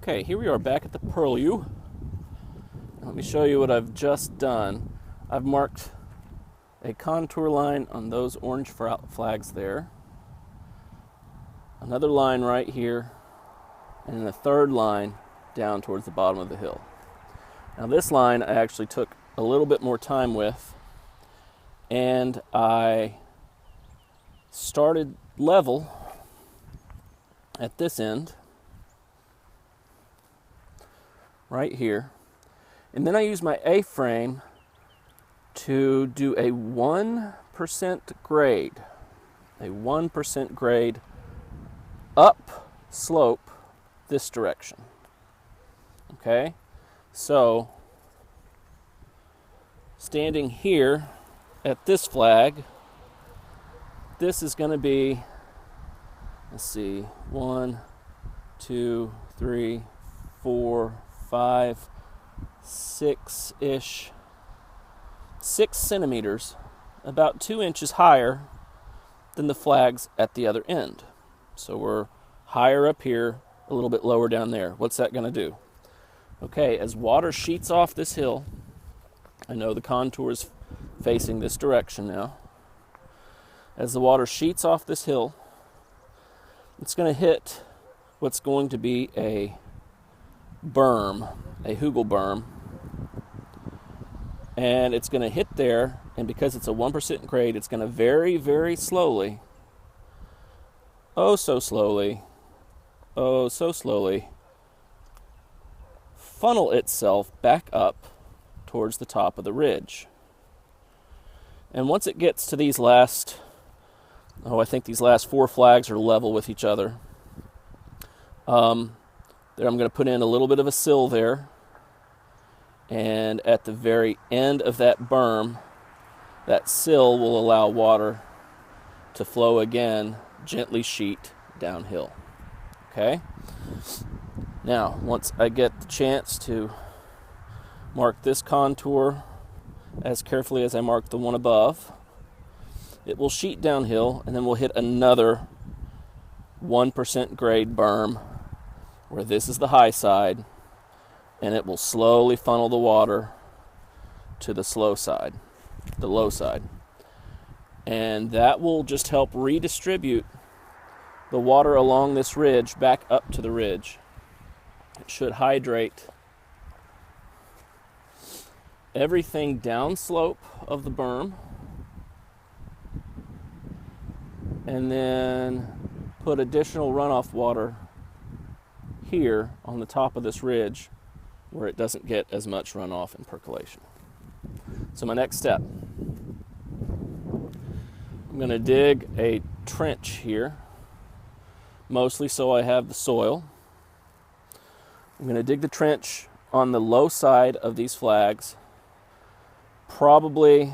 Okay, here we are back at the Purlieu. Let me show you what I've just done. I've marked a contour line on those orange flags there, another line right here, and then a third line down towards the bottom of the hill. Now this line I actually took a little bit more time with, and I started level at this end right here, and then I used my A-frame to do a 1% grade, up slope this direction. Okay, so standing here at this flag, this is going to be, let's see, 1, 2, 3, 4, 5, 6-ish, 6 centimeters, about 2 inches higher than the flags at the other end. So we're higher up here, a little bit lower down there. What's that going to do? Okay, as water sheets off this hill, I know the contour is facing this direction now. As the water sheets off this hill, it's going to hit what's going to be a berm, a Hugel berm, and it's going to hit there, and because it's a 1% grade, it's going to very, very slowly, oh so slowly, funnel itself back up towards the top of the ridge. And once it gets to these last, I think these last 4 flags are level with each other. There I'm going to put in a little bit of a sill there, and at the very end of that berm, that sill will allow water to flow again, gently sheet downhill. Okay? Now, once I get the chance to mark this contour as carefully as I marked the one above, it will sheet downhill, and then we'll hit another 1% grade berm where this is the high side, and it will slowly funnel the water to the low side. And that will just help redistribute the water along this ridge back up to the ridge. It should hydrate everything downslope of the berm, and then put additional runoff water here on the top of this ridge where it doesn't get as much runoff and percolation. So my next step, I'm going to dig a trench here, mostly so I have the soil. I'm going to dig the trench on the low side of these flags, probably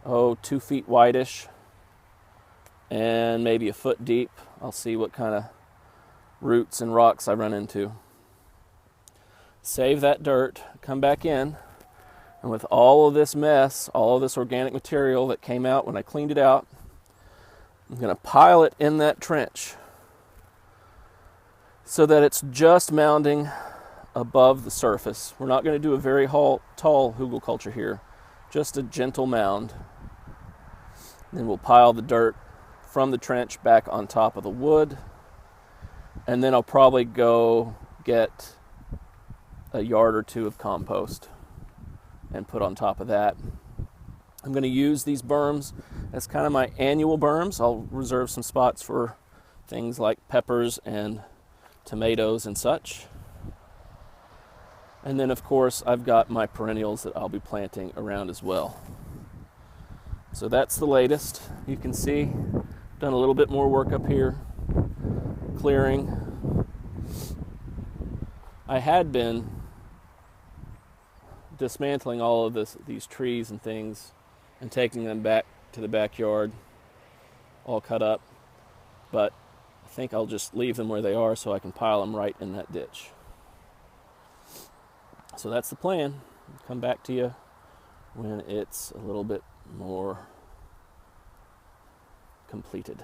2 feet wide-ish and maybe a foot deep. I'll see what kind of roots and rocks I run into. Save that dirt, come back in, and with all of this mess, all of this organic material that came out when I cleaned it out, I'm going to pile it in that trench so that it's just mounding above the surface. We're not going to do a very tall Hugel culture here, just a gentle mound. Then we'll pile the dirt from the trench back on top of the wood, and then I'll probably go get a yard or 2 of compost and put on top of that. I'm going to use these berms as kind of my annual berms. I'll reserve some spots for things like peppers and tomatoes and such. And then of course I've got my perennials that I'll be planting around as well. So that's the latest. You can see done a little bit more work up here, clearing. I had been dismantling all of these trees and things and taking them back to the backyard all cut up, but I think I'll just leave them where they are so I can pile them right in that ditch. So that's the plan. I'll come back to you when it's a little bit more completed.